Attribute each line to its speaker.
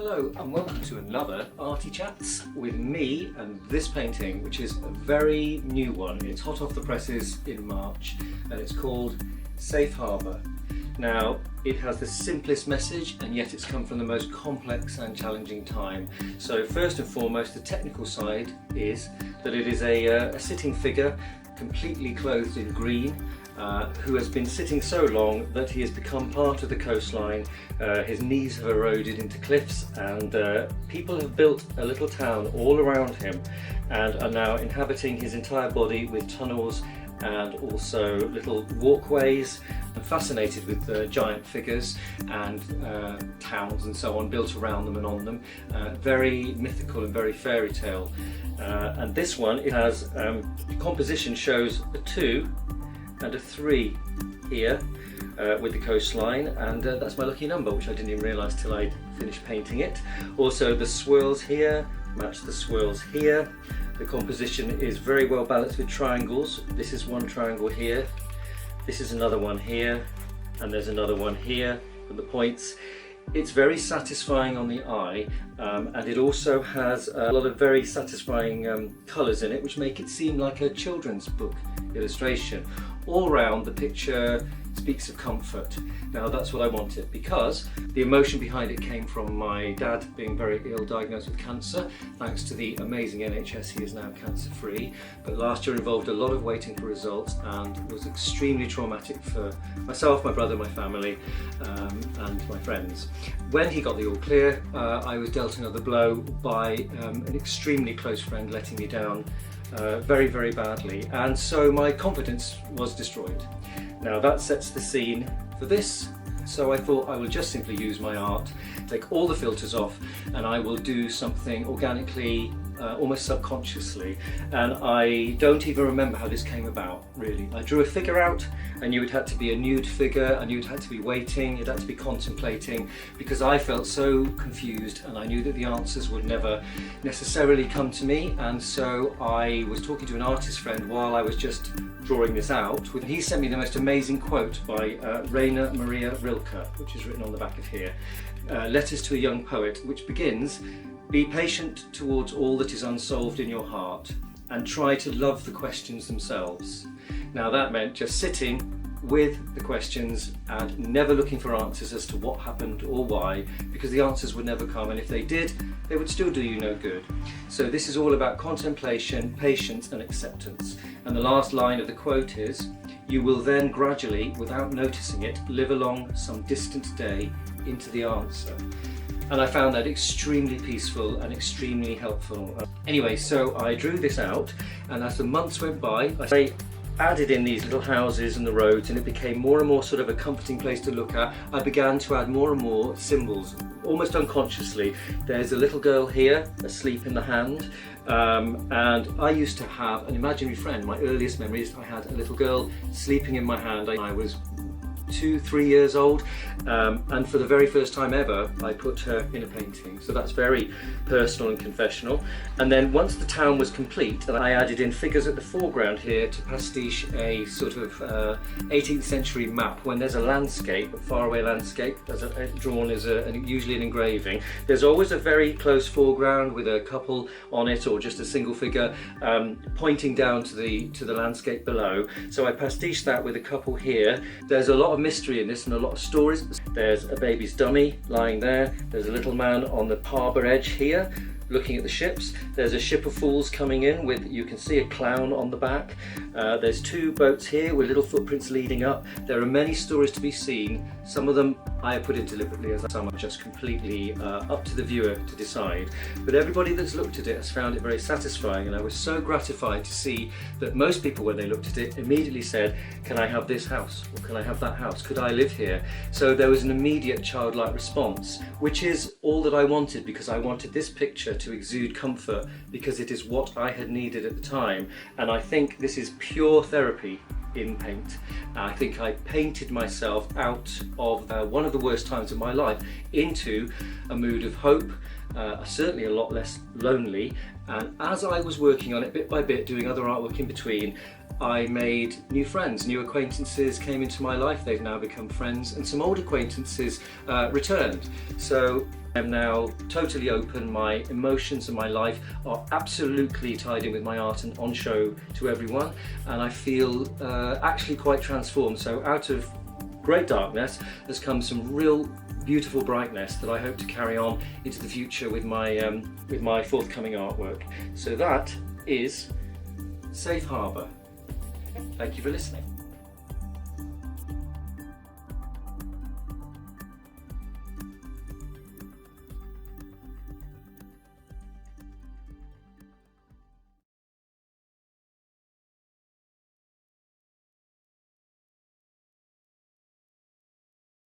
Speaker 1: Hello and welcome to another Arty Chats with me and this painting, which is a very new one. It's hot off the presses in March and it's called Safe Harbour. Now, it has the simplest message and yet it's come from the most complex and challenging time. So first and foremost, the technical side is that it is a sitting figure completely clothed in green, who has been sitting so long that he has become part of the coastline. His knees have eroded into cliffs and people have built a little town all around him and are now inhabiting his entire body with tunnels and also little walkways. I'm fascinated with giant figures and towns and so on built around them and on them. Very mythical and very fairy tale. And this one, it has composition shows a 2 and a 3 here with the coastline, and that's my lucky number, which I didn't even realise till I finished painting it. Also the swirls here match the swirls here. The composition is very well balanced with triangles. This is one triangle here, this is another one here, and there's another one here with the points. It's very satisfying on the eye, and it also has a lot of very satisfying colours in it, which make it seem like a children's book illustration. All round, the picture speaks of comfort. Now that's what I wanted, because the emotion behind it came from my dad being very ill, diagnosed with cancer. Thanks to the amazing NHS, he is now cancer free, but last year involved a lot of waiting for results and was extremely traumatic for myself, my brother, my family and my friends. When he got the all clear, I was dealt another blow by an extremely close friend letting me down very, very badly, and so my confidence was destroyed. Now that sets the scene for this, so I thought I will just simply use my art, take all the filters off, and I will do something organically, almost subconsciously. And I don't even remember how this came about, really. I drew a figure out. I knew it had to be a nude figure, I knew it had to be waiting, it had to be contemplating, because I felt so confused and I knew that the answers would never necessarily come to me. And so I was talking to an artist friend while I was just drawing this out. He sent me the most amazing quote by Rainer Maria Rilke, which is written on the back of here. Letters to a Young Poet, which begins, "Be patient towards all that is unsolved in your heart and try to love the questions themselves." Now that meant just sitting with the questions and never looking for answers as to what happened or why, because the answers would never come, and if they did, they would still do you no good. So this is all about contemplation, patience and acceptance. And the last line of the quote is, "You will then gradually, without noticing it, live along some distant day into the answer." And I found that extremely peaceful and extremely helpful. Anyway, so I drew this out, and as the months went by, I added in these little houses and the roads, and it became more and more sort of a comforting place to look at. I began to add more and more symbols, almost unconsciously. There's a little girl here, asleep in the hand, and I used to have an imaginary friend. My earliest memories, I had a little girl sleeping in my hand. I was 2-3 years old, and for the very first time ever I put her in a painting, so that's very personal and confessional. And then once the town was complete, I added in figures at the foreground here to pastiche a sort of 18th century map. When there's a landscape, a faraway landscape, drawn as usually an engraving, there's always a very close foreground with a couple on it or just a single figure pointing down to the landscape below. So I pastiched that with a couple here. There's a lot of mystery in this and a lot of stories. There's a baby's dummy lying there. There's a little man on the harbour edge here looking at the ships. There's a ship of fools coming in with, you can see a clown on the back. There's 2 boats here with little footprints leading up. There are many stories to be seen. Some of them I have put in deliberately, as some are just completely up to the viewer to decide. But everybody that's looked at it has found it very satisfying, and I was so gratified to see that most people, when they looked at it, immediately said, "Can I have this house? Or can I have that house? Could I live here?" So there was an immediate childlike response, which is all that I wanted, because I wanted this picture to exude comfort, because it is what I had needed at the time. And I think this is pure therapy in paint. I think I painted myself out of one of the worst times of my life into a mood of hope, certainly a lot less lonely. And as I was working on it bit by bit, doing other artwork in between, I made new friends, new acquaintances came into my life. They've now become friends, and some old acquaintances returned. So I'm now totally open. My emotions and my life are absolutely tied in with my art and on show to everyone, and I feel actually quite transformed. So out of great darkness has come some real beautiful brightness that I hope to carry on into the future with my forthcoming artwork. So that is Safe Harbour. Thank you for listening.